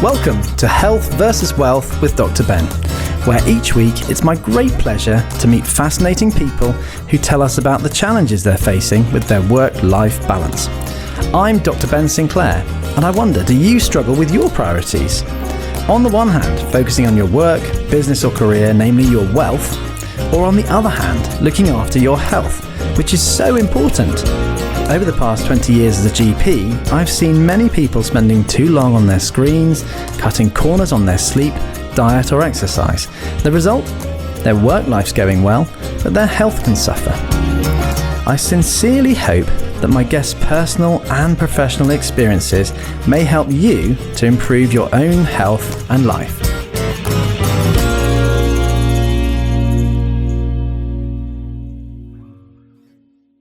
Welcome to Health versus Wealth with Dr. Ben, where each week it's my great pleasure to meet fascinating people who tell us about the challenges they're facing with their work-life balance. I'm Dr. Ben Sinclair, and I wonder, do you struggle with your priorities? On the one hand, focusing on your work, business or career, namely your wealth, or on the other hand, looking after your health, which is so important. Over the past 20 years as a GP, I've seen many people spending too long on their screens, cutting corners on their sleep, diet or exercise. The result? Their work life's going well, but their health can suffer. I sincerely hope that my guests' personal and professional experiences may help you to improve your own health and life.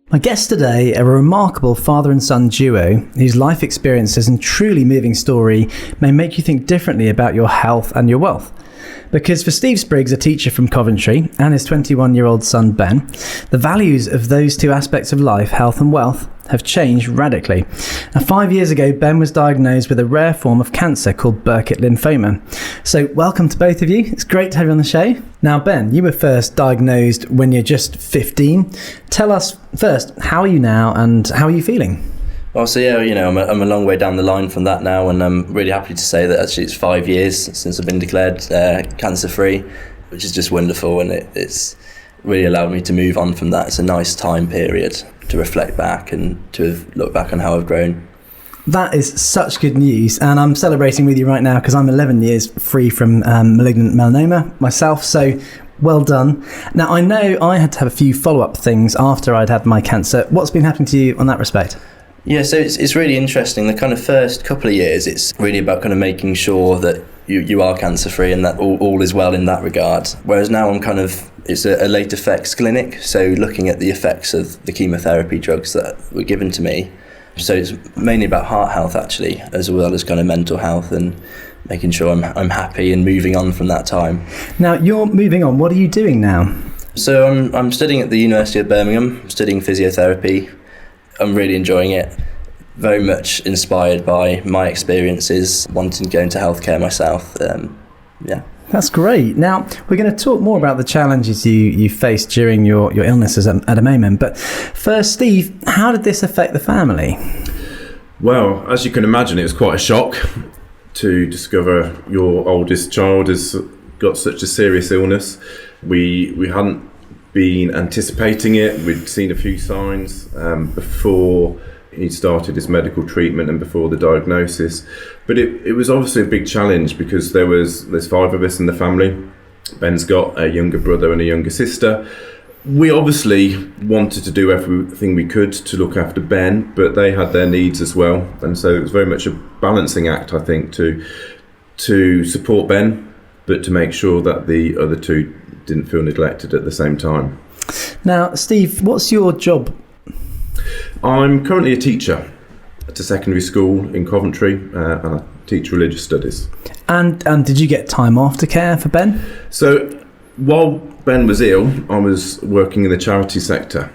My guests today are a remarkable father and son duo whose life experiences and truly moving story may make you think differently about your health and your wealth. Because for Steve Spriggs, a teacher from Coventry, and his 21-year-old son Ben, the values of those two aspects of life, health and wealth, have changed radically. Now, 5 years ago, Ben was diagnosed with a rare form of cancer called Burkitt lymphoma. So welcome to both of you. It's great to have you on the show. Now, Ben, you were first diagnosed when you're just 15. Tell us first, how are you now and how are you feeling? Well, so yeah, I'm a long way down the line from that now, and I'm really happy to say that actually it's 5 years since I've been declared cancer-free, which is just wonderful, and it's really allowed me to move on from that. It's a nice time period to reflect back and to look back on how I've grown. That is such good news, and I'm celebrating with you right now because I'm 11 years free from malignant melanoma myself, so well done. Now, I know I had to have a few follow-up things after I'd had my cancer. What's been happening to you on that respect? Yeah, so it's really interesting. The kind of first couple of years, it's really about kind of making sure that you are cancer-free and that all is well in that regard. Whereas now it's a late effects clinic, so looking at the effects of the chemotherapy drugs that were given to me. So it's mainly about heart health, actually, as well as kind of mental health and making sure I'm happy and moving on from that time. Now, you're moving on. What are you doing now? So I'm studying at the University of Birmingham, I'm studying physiotherapy. I'm really enjoying it. Very much inspired by my experiences, wanting to go into healthcare myself. That's great. Now, we're going to talk more about the challenges you faced during your illnesses at a moment. But first, Steve, how did this affect the family? Well, as you can imagine, it was quite a shock to discover your oldest child has got such a serious illness. We hadn't been anticipating it. We'd seen a few signs before he started his medical treatment and before the diagnosis, but it was obviously a big challenge because there's five of us in the family. Ben's got a younger brother and a younger sister. We obviously wanted to do everything we could to look after Ben, but they had their needs as well, and so it was very much a balancing act, I think, to support Ben, but to make sure that the other two didn't feel neglected at the same time. Now, Steve, what's your job? I'm currently a teacher at a secondary school in Coventry, and I teach religious studies. And did you get time off to care for Ben? So while Ben was ill, I was working in the charity sector,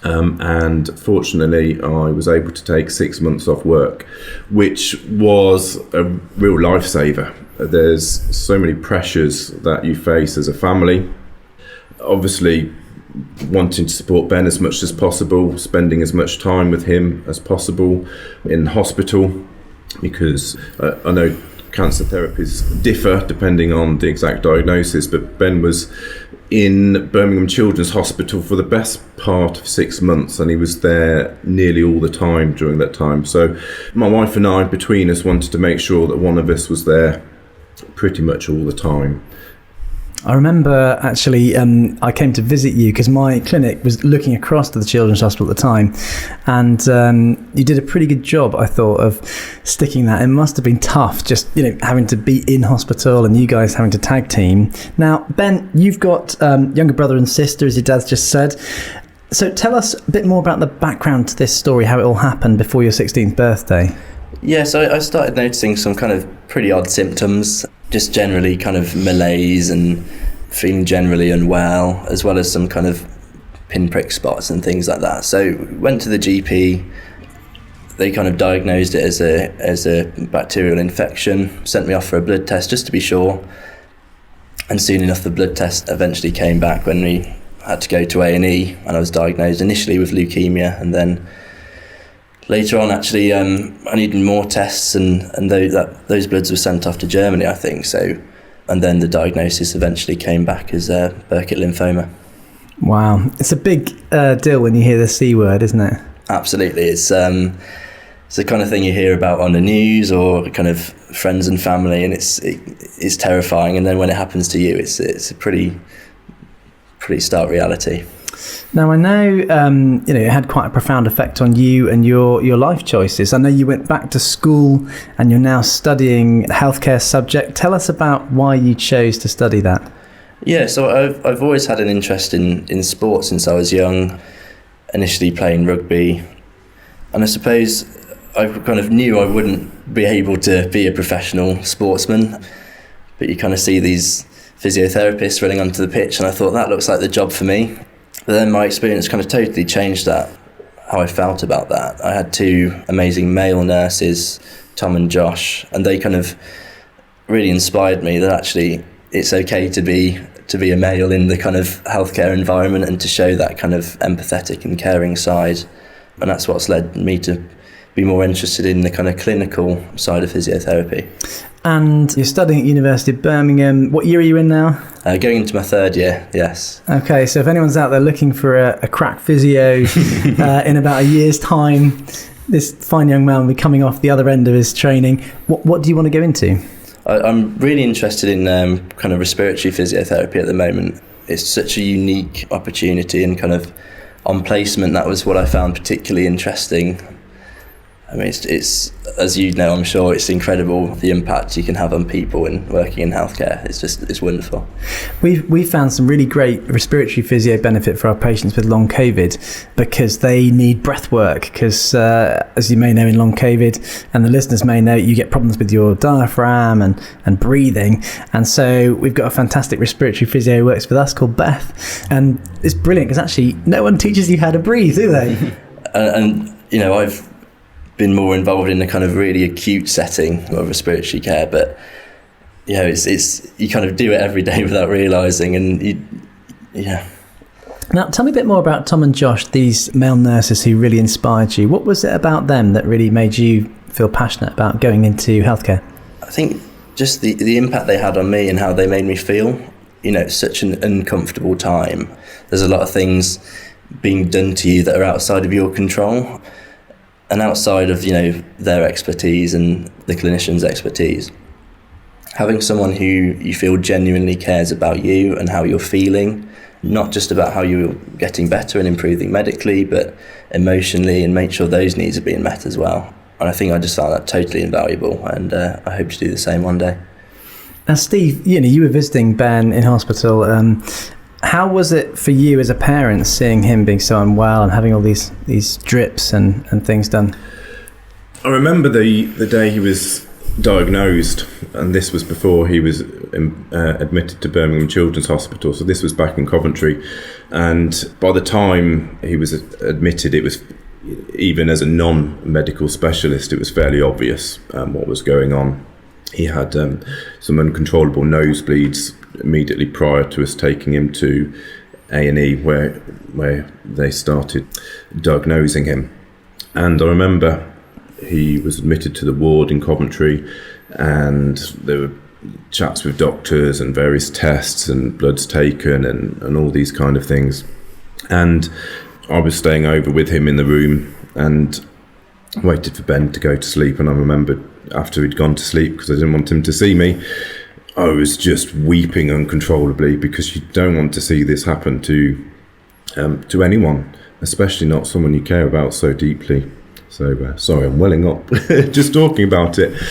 and fortunately I was able to take 6 months off work, which was a real lifesaver. There's so many pressures that you face as a family. Obviously, wanting to support Ben as much as possible, spending as much time with him as possible in hospital, because I know cancer therapies differ depending on the exact diagnosis, but Ben was in Birmingham Children's Hospital for the best part of 6 months, and he was there nearly all the time during that time. So my wife and I, between us, wanted to make sure that one of us was there pretty much all the time. I remember actually I came to visit you because my clinic was looking across to the Children's Hospital at the time, and you did a pretty good job, I thought, of sticking that. It must have been tough just having to be in hospital and you guys having to tag team. Now, Ben, you've got younger brother and sister, as your dad's just said. So tell us a bit more about the background to this story, how it all happened before your 16th birthday. Yeah, so I started noticing some kind of pretty odd symptoms, just generally kind of malaise and feeling generally unwell, as well as some kind of pinprick spots and things like that. So went to the GP, they kind of diagnosed it as a bacterial infection, sent me off for a blood test just to be sure. And soon enough, the blood test eventually came back when we had to go to A&E, and I was diagnosed initially with leukemia, and then later on, actually, I needed more tests, and those bloods were sent off to Germany, I think. So, and then the diagnosis eventually came back as Burkitt lymphoma. Wow, it's a big deal when you hear the C word, isn't it? Absolutely, it's the kind of thing you hear about on the news or kind of friends and family, and it's terrifying. And then when it happens to you, it's a pretty stark reality. Now, I know it had quite a profound effect on you and your life choices. I know you went back to school and you're now studying a healthcare subject. Tell us about why you chose to study that. Yeah, so I've always had an interest in sports since I was young, initially playing rugby. And I suppose I kind of knew I wouldn't be able to be a professional sportsman, but you kind of see these physiotherapists running onto the pitch, and I thought that looks like the job for me. But then my experience kind of totally changed that, how I felt about that. I had two amazing male nurses, Tom and Josh, and they kind of really inspired me that actually it's okay to be a male in the kind of healthcare environment and to show that kind of empathetic and caring side. And that's what's led me to be more interested in the kind of clinical side of physiotherapy. And you're studying at University of Birmingham. What year are you in now? Going into my third year, yes. Okay, so if anyone's out there looking for a crack physio in about a year's time, this fine young man will be coming off the other end of his training. What do you want to go into? I'm really interested in kind of respiratory physiotherapy at the moment. It's such a unique opportunity, and kind of on placement, that was what I found particularly interesting. I mean, it's as you know, I'm sure, it's incredible the impact you can have on people in working in healthcare. It's wonderful. We've found some really great respiratory physio benefit for our patients with long COVID, because they need breath work. Because as you may know, in long COVID, and the listeners may know, you get problems with your diaphragm and breathing. And so we've got a fantastic respiratory physio who works with us called Beth, and it's brilliant because actually no one teaches you how to breathe, do they? and I've been more involved in the kind of really acute setting of respiratory care, but it's you kind of do it every day without realising, and Now tell me a bit more about Tom and Josh, these male nurses who really inspired you. What was it about them that really made you feel passionate about going into healthcare? I think just the impact they had on me and how they made me feel. It's such an uncomfortable time. There's a lot of things being done to you that are outside of your control, and outside of their expertise and the clinician's expertise. Having someone who you feel genuinely cares about you and how you're feeling, not just about how you're getting better and improving medically, but emotionally, and make sure those needs are being met as well. And I think I just found that totally invaluable, and I hope to do the same one day. Now, Steve, you were visiting Ben in hospital. How was it for you as a parent seeing him being so unwell and having all these drips and things done? I remember the day he was diagnosed, and this was before he was admitted to Birmingham Children's Hospital, so this was back in Coventry. And by the time he was admitted, it was, even as a non-medical specialist, it was fairly obvious what was going on. He had some uncontrollable nosebleeds immediately prior to us taking him to A&E, where they started diagnosing him. And I remember he was admitted to the ward in Coventry, and there were chats with doctors and various tests and bloods taken and all these kind of things. And I was staying over with him in the room and waited for Ben to go to sleep. And I remember after he'd gone to sleep, because I didn't want him to see me, I was just weeping uncontrollably, because you don't want to see this happen to anyone, especially not someone you care about so deeply. So sorry, I'm welling up just talking about it.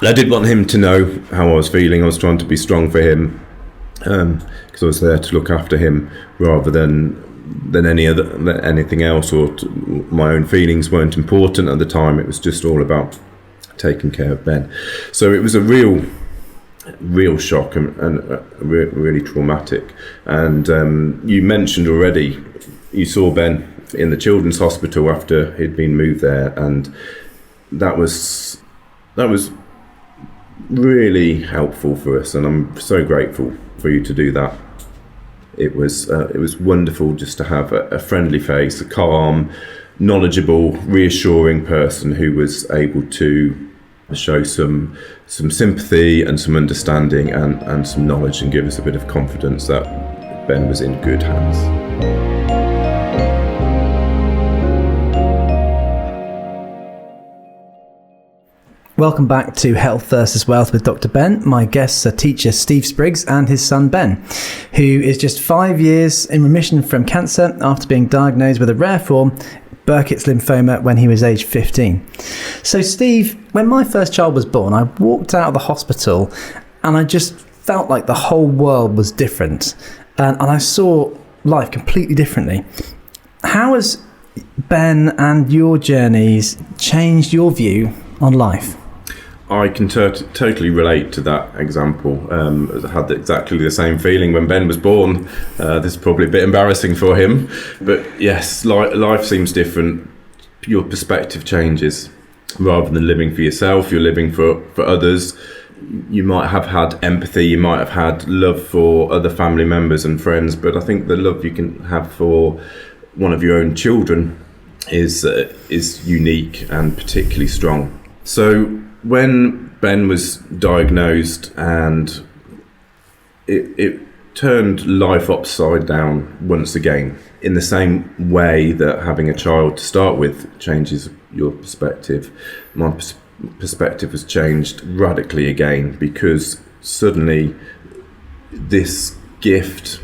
I did want him to know how I was feeling. I was trying to be strong for him, because I was there to look after him rather than anything else, or my own feelings weren't important at the time. It was just all about taking care of Ben. So it was a real shock and really traumatic. And you mentioned already, you saw Ben in the children's hospital after he'd been moved there, and that was really helpful for us, and I'm so grateful for you to do that. It was wonderful just to have a friendly face, a calm, knowledgeable, reassuring person who was able to show some sympathy and some understanding and some knowledge, and give us a bit of confidence that Ben was in good hands. Welcome back to Health versus Wealth with Dr. Ben. My guests are teacher Steve Spriggs and his son Ben, who is just 5 years in remission from cancer after being diagnosed with a rare form, Burkitt's lymphoma, when he was aged 15. So Steve, when my first child was born, I walked out of the hospital and I just felt like the whole world was different, and I saw life completely differently. How has Ben and your journeys changed your view on life? I can totally relate to that example. I had exactly the same feeling when Ben was born. This is probably a bit embarrassing for him, but yes, life seems different. Your perspective changes. Rather than living for yourself, you're living for others. You might have had empathy, you might have had love for other family members and friends, but I think the love you can have for one of your own children is unique and particularly strong. So when Ben was diagnosed, and it turned life upside down once again, in the same way that having a child to start with changes your perspective. My perspective has changed radically again, because suddenly this gift,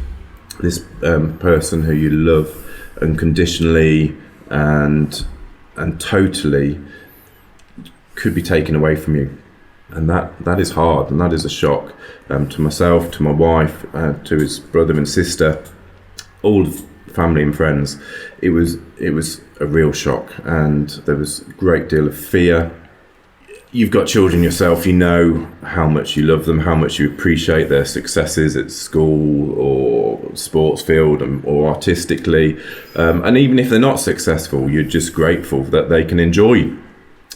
this person who you love unconditionally and totally, could be taken away from you, and that is hard, and that is a shock to myself, to my wife, to his brother and sister, all of family and friends. It was a real shock, and there was a great deal of fear. You've got children yourself, you know how much you love them, how much you appreciate their successes at school or sports field or artistically, and even if they're not successful, you're just grateful that they can enjoy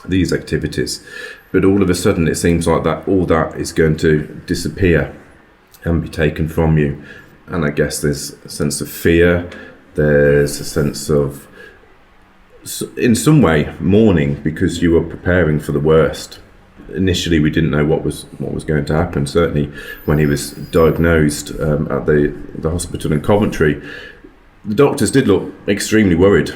these activities. But all of a sudden it seems like that all that is going to disappear and be taken from you, and I guess there's a sense of fear, there's a sense of, in some way, mourning, because you were preparing for the worst. Initially we didn't know what was going to happen. Certainly when he was diagnosed at the hospital in Coventry, the doctors did look extremely worried.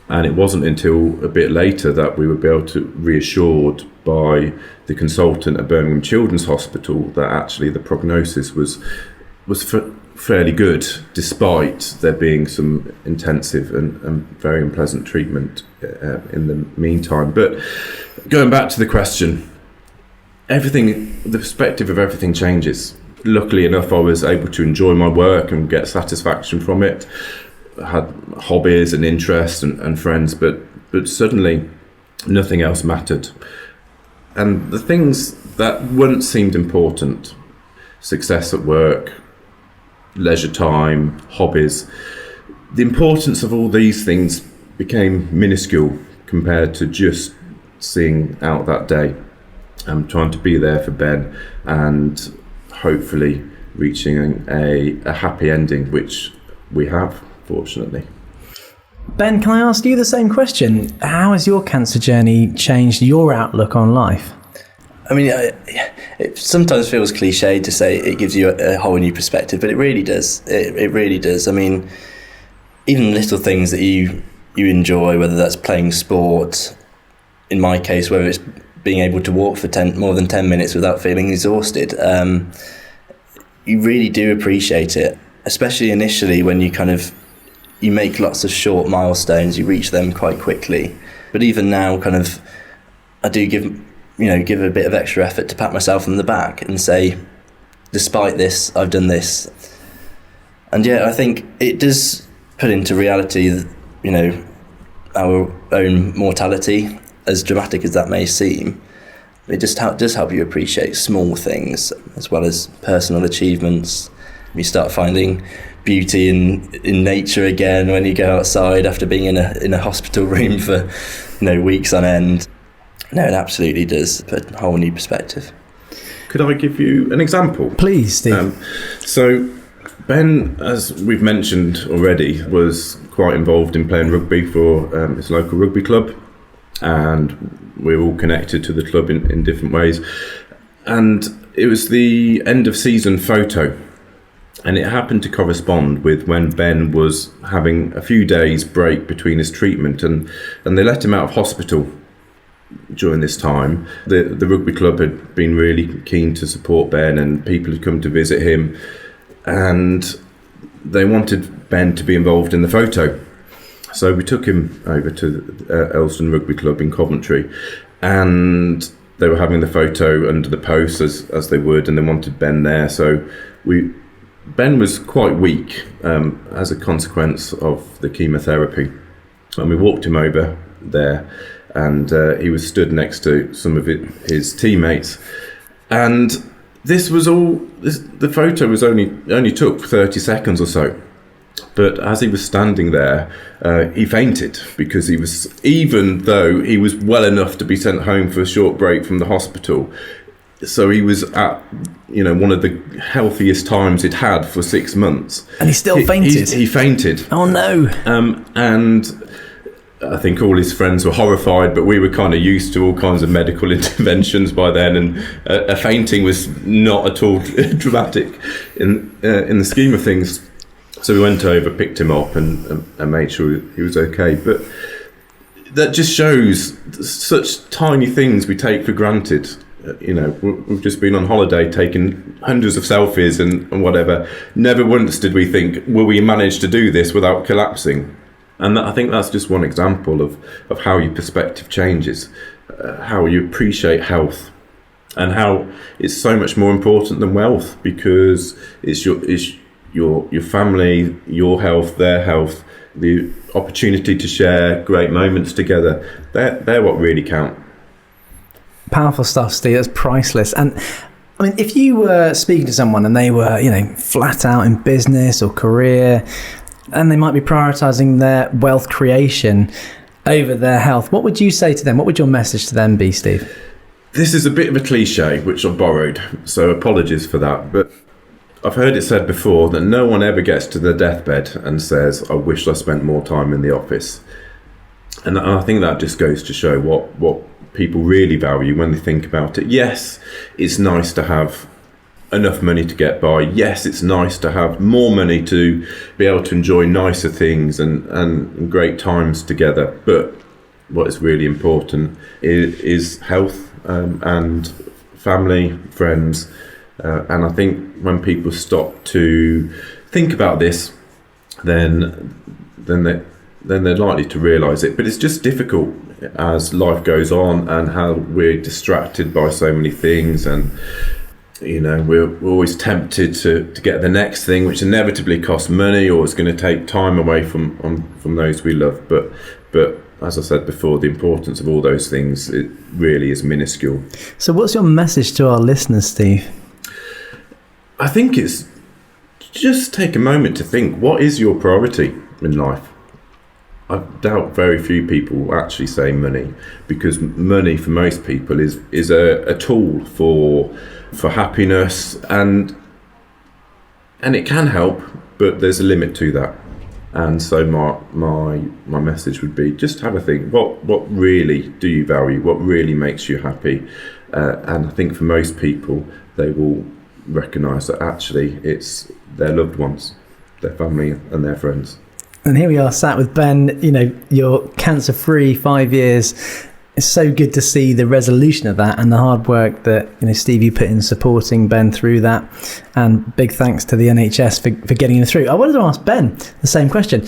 And it wasn't until a bit later that we were able to reassured by the consultant at Birmingham Children's Hospital that actually the prognosis was fairly good, despite there being some intensive and very unpleasant treatment in the meantime. But going back to the question, the perspective of everything changes. Luckily enough, I was able to enjoy my work and get satisfaction from it. I had hobbies and interests and friends, but suddenly nothing else mattered. And the things that once seemed important, success at work, leisure time, hobbies, the importance of all these things became minuscule compared to just seeing out that day. I'm trying to be there for Ben and hopefully reaching a happy ending, which we have, fortunately. Ben, can I ask you the same question? How has your cancer journey changed your outlook on life? I mean, it sometimes feels cliche to say it gives you a whole new perspective, but it really does. It really does. I mean, even little things that you enjoy, whether that's playing sport, in my case, whether it's being able to walk for more than 10 minutes without feeling exhausted, you really do appreciate it, especially initially when you make lots of short milestones, you reach them quite quickly. But even now, I do give a bit of extra effort to pat myself on the back and say, despite this, I've done this. And yeah, I think it does put into reality, our own mortality, as dramatic as that may seem. It just does help you appreciate small things as well as personal achievements. You start finding beauty in nature again when you go outside after being in a hospital room for weeks on end. No, it absolutely does put a whole new perspective. Could I give you an example? Please, Steve. So Ben, as we've mentioned already, was quite involved in playing rugby for his local rugby club, and we're all connected to the club in different ways. And it was the end of season photo, and it happened to correspond with when Ben was having a few days break between his treatment, and they let him out of hospital during this time. The rugby club had been really keen to support Ben, and people had come to visit him, and they wanted Ben to be involved in the photo. So we took him over to Elston Rugby Club in Coventry, and they were having the photo under the post as they would, and they wanted Ben there. So Ben was quite weak as a consequence of the chemotherapy, and we walked him over there, and he was stood next to some of his teammates, and the photo was only took 30 seconds or so. But as he was standing there, he fainted, because even though he was well enough to be sent home for a short break from the hospital, so he was at one of the healthiest times he'd had for 6 months, and he still fainted. He fainted. Oh no! And I think all his friends were horrified, but we were kind of used to all kinds of medical interventions by then, and a fainting was not at all dramatic in the scheme of things. So we went over, picked him up, and made sure he was okay. But that just shows such tiny things we take for granted. We've just been on holiday, taking hundreds of selfies and whatever. Never once did we think, will we manage to do this without collapsing? And I think that's just one example of how your perspective changes, how you appreciate health, and how it's so much more important than wealth, because it's your family, your health, their health, the opportunity to share great moments together. They're what really count. Powerful stuff, Steve. That's priceless. And I mean, if you were speaking to someone and they were, flat out in business or career, and they might be prioritising their wealth creation over their health, what would you say to them? What would your message to them be, Steve? This is a bit of a cliche, which I've borrowed, so apologies for that. But I've heard it said before that no one ever gets to their deathbed and says, I wish I spent more time in the office. And I think that just goes to show what people really value when they think about it. Yes, it's nice to have enough money to get by. Yes, it's nice to have more money to be able to enjoy nicer things and great times together. But what is really important is health and family, friends. And I think when people stop to think about this, then they're likely to realise it. But it's just difficult as life goes on, and how we're distracted by so many things, and we're always tempted to get the next thing, which inevitably costs money or is going to take time away from those we love. But as I said before, the importance of all those things, it really is minuscule. So what's your message to our listeners, Steve? I think it's just take a moment to think, what is your priority in life? I doubt very few people actually say money, because money for most people is a tool for happiness, and it can help, but there's a limit to that. And so my message would be, just have a think. What really do you value? What really makes you happy? And I think for most people, they will recognise that actually it's their loved ones, their family and their friends. And here we are sat with Ben, you're cancer-free 5 years. It's so good to see the resolution of that and the hard work that, Steve, you put in supporting Ben through that. And big thanks to the NHS for getting him through. I wanted to ask Ben the same question.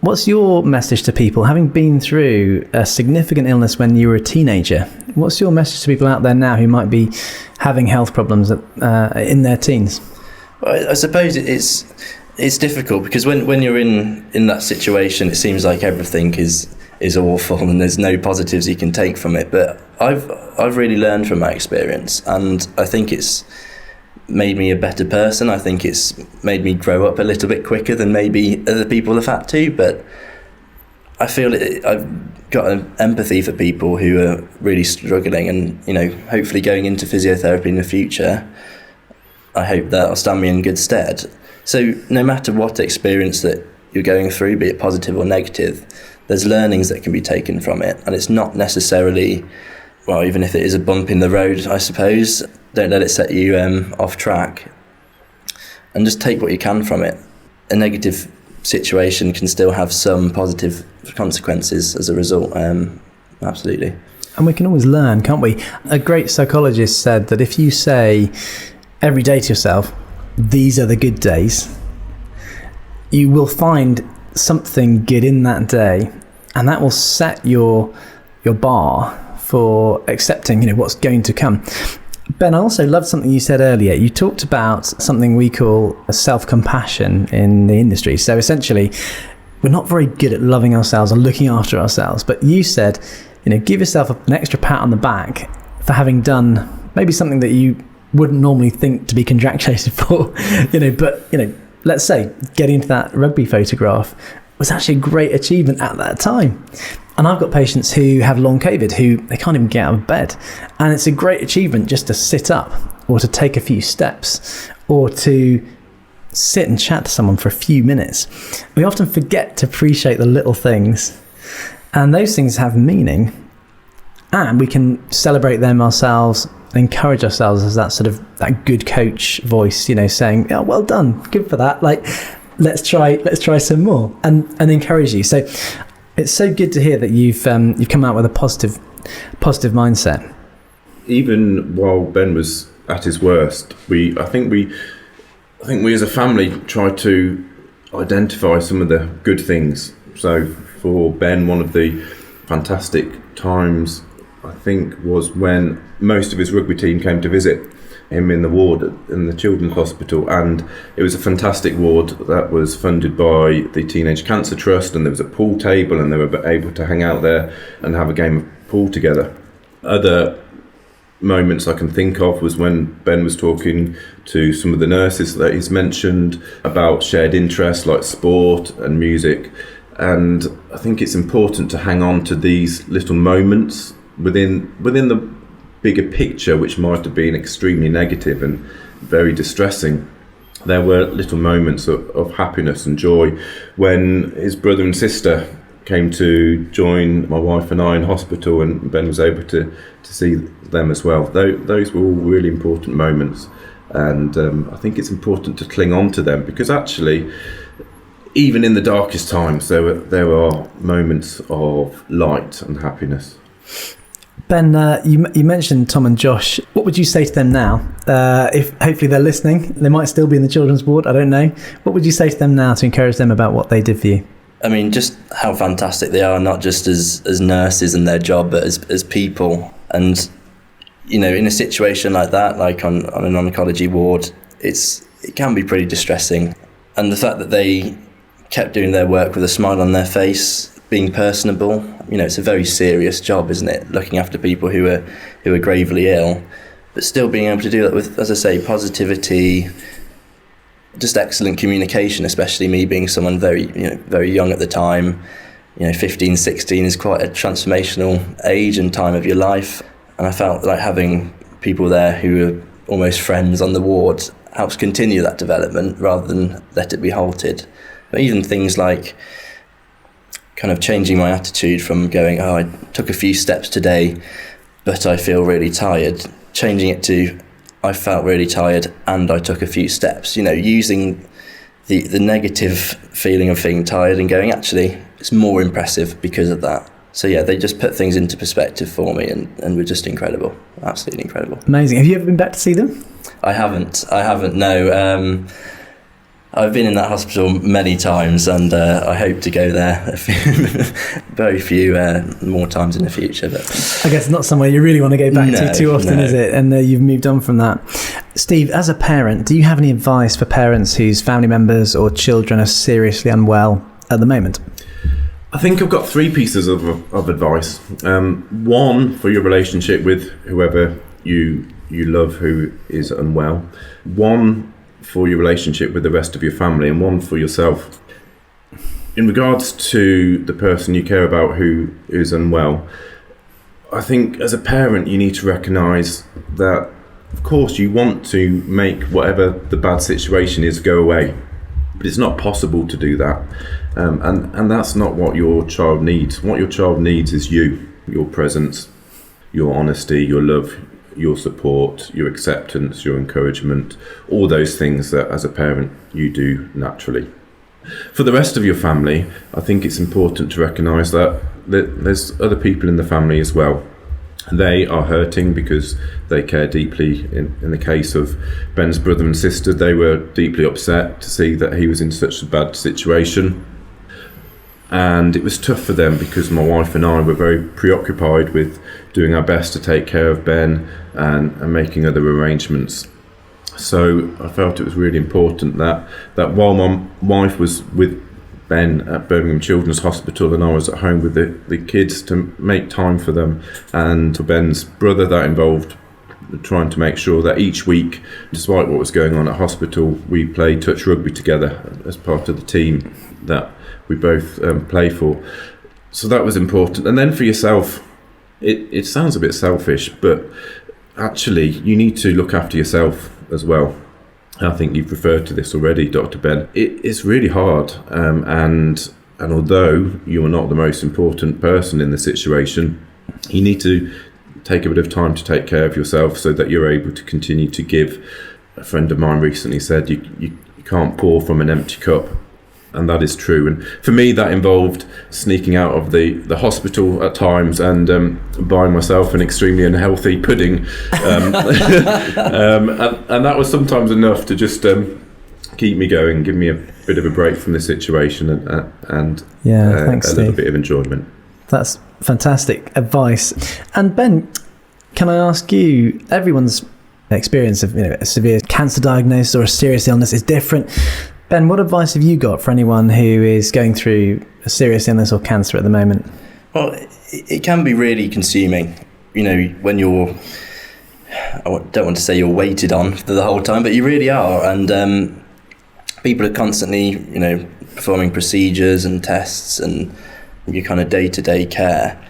What's your message to people, having been through a significant illness when you were a teenager? What's your message to people out there now who might be having health problems in their teens? Well, I suppose it's difficult, because when you're in that situation, it seems like everything is awful and there's no positives you can take from it. But I've really learned from my experience, and I think it's made me a better person. I think it's made me grow up a little bit quicker than maybe other people have had to, but I feel I've got an empathy for people who are really struggling, and hopefully going into physiotherapy in the future, I hope that'll stand me in good stead. So no matter what experience that you're going through, be it positive or negative, there's learnings that can be taken from it, and it's not necessarily, well, even if it is a bump in the road, I suppose, don't let it set you off track, and just take what you can from it. A negative situation can still have some positive consequences as a result. Absolutely. And we can always learn, can't we? A great psychologist said that if you say every day to yourself, these are the good days, you will find something good in that day, and that will set your bar for accepting what's going to come. Ben, I also loved something you said earlier. You talked about something we call self-compassion in the industry. So essentially, we're not very good at loving ourselves or looking after ourselves. But you said, give yourself an extra pat on the back for having done maybe something that you wouldn't normally think to be congratulated for. But let's say getting into that rugby photograph was actually a great achievement at that time. And I've got patients who have long COVID who they can't even get out of bed. And it's a great achievement just to sit up or to take a few steps or to sit and chat to someone for a few minutes. We often forget to appreciate the little things. And those things have meaning. And we can celebrate them ourselves and encourage ourselves as that good coach voice, saying, "Oh, well done, good for that. Let's try some more," and encourage you. So it's so good to hear that you've come out with a positive mindset. Even while Ben was at his worst, I think we as a family tried to identify some of the good things. So for Ben, one of the fantastic times I think was when most of his rugby team came to visit him in the ward in the Children's Hospital, and it was a fantastic ward that was funded by the Teenage Cancer Trust, and there was a pool table and they were able to hang out there and have a game of pool together. Other moments I can think of was when Ben was talking to some of the nurses that he's mentioned about shared interests like sport and music, and I think it's important to hang on to these little moments within the bigger picture, which might have been extremely negative and very distressing. There were little moments of happiness and joy when his brother and sister came to join my wife and I in hospital, and Ben was able to see them as well. Those were all really important moments, and I think it's important to cling on to them, because actually even in the darkest times there are moments of light and happiness. Ben, you mentioned Tom and Josh. What would you say to them now? If hopefully they're listening, they might still be in the children's ward, I don't know. What would you say to them now to encourage them about what they did for you? I mean, just how fantastic they are, not just as nurses in their job, but as people. And, in a situation like that, like on an oncology ward, it can be pretty distressing. And the fact that they kept doing their work with a smile on their face, being personable, it's a very serious job, isn't it? Looking after people who are gravely ill, but still being able to do that with, as I say, positivity, just excellent communication, especially me being someone very young at the time. 15, 16 is quite a transformational age and time of your life. And I felt like having people there who are almost friends on the ward helps continue that development rather than let it be halted. But even things like kind of changing my attitude from going, I took a few steps today, but I feel really tired, changing it to, I felt really tired and I took a few steps, using the negative feeling of feeling tired and going, actually, it's more impressive because of that. So yeah, they just put things into perspective for me and were just incredible, absolutely incredible. Amazing. Have you ever been back to see them? I haven't, no. I've been in that hospital many times, and I hope to go there very few more times in the future. But I guess it's not somewhere you really want to go back to too often, is it? And you've moved on from that. Steve, as a parent, do you have any advice for parents whose family members or children are seriously unwell at the moment? I think I've got three pieces of advice. One, for your relationship with whoever you you love who is unwell, one for your relationship with the rest of your family, and one for yourself. In regards to the person you care about who is unwell, I think as a parent you need to recognise that, of course, you want to make whatever the bad situation is go away, but it's not possible to do that, and that's not what your child needs. What your child needs is you, your presence, your honesty, your love, your support, your acceptance, your encouragement, all those things that as a parent you do naturally. For the rest of your family, I think it's important to recognise that there's other people in the family as well. They are hurting because they care deeply. In the case of Ben's brother and sister, they were deeply upset to see that he was in such a bad situation. And it was tough for them because my wife and I were very preoccupied with doing our best to take care of Ben and making other arrangements. So I felt it was really important that while my wife was with Ben at Birmingham Children's Hospital and I was at home with the kids, to make time for them. And for Ben's brother, that involved trying to make sure that each week, despite what was going on at hospital, we played touch rugby together as part of the team that we both play for. So that was important. And then for yourself, it sounds a bit selfish, but actually you need to look after yourself as well. I think you've referred to this already, Dr. Ben. It's really hard, and although you are not the most important person in the situation, you need to take a bit of time to take care of yourself so that you're able to continue to give. A friend of mine recently said you can't pour from an empty cup, and that is true. And for me, that involved sneaking out of the hospital at times and buying myself an extremely unhealthy pudding. And that was sometimes enough to just keep me going, give me a bit of a break from the situation and thanks, a little Steve. bit of enjoyment. That's fantastic advice. And Ben, can I ask you, everyone's experience of a severe cancer diagnosis or a serious illness is different. Ben, what advice have you got for anyone who is going through a serious illness or cancer at the moment? Well, it can be really consuming. When you're, I don't want to say you're waited on for the whole time, but you really are. And people are constantly, performing procedures and tests and your kind of day-to-day care.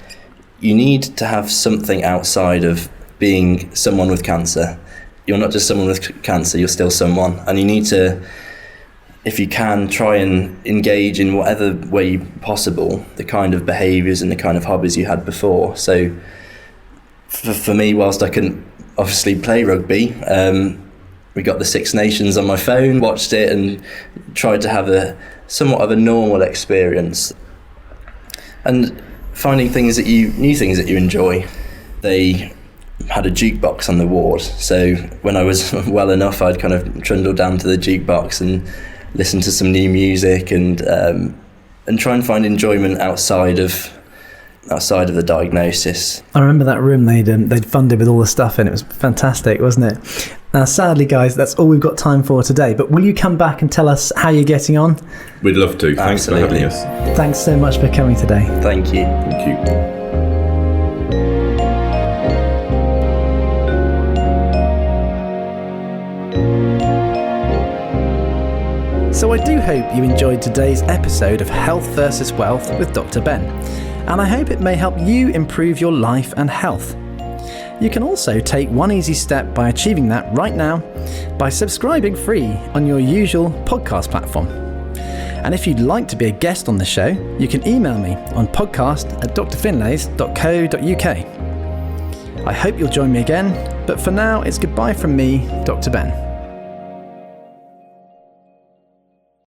You need to have something outside of being someone with cancer. You're not just someone with cancer, you're still someone. And you need to, if you can, try and engage in whatever way possible the kind of behaviours and the kind of hobbies you had before. So for me, whilst I couldn't obviously play rugby, we got the Six Nations on my phone, watched it and tried to have a somewhat of a normal experience. And finding new things that you enjoy. They had a jukebox on the ward, so when I was well enough, I'd kind of trundle down to the jukebox and listen to some new music and try and find enjoyment outside of the diagnosis. I remember that room they'd funded with all the stuff in. It was fantastic, wasn't it? Now, sadly, guys, that's all we've got time for today. But will you come back and tell us how you're getting on? We'd love to. Thanks for having us. Thanks so much for coming today. Thank you. Thank you. So I do hope you enjoyed today's episode of Health versus Wealth with Dr. Ben, and I hope it may help you improve your life and health. You can also take one easy step by achieving that right now by subscribing free on your usual podcast platform. And if you'd like to be a guest on the show, you can email me on podcast@drfinlays.co.uk. I hope you'll join me again, but for now it's goodbye from me, Dr. Ben.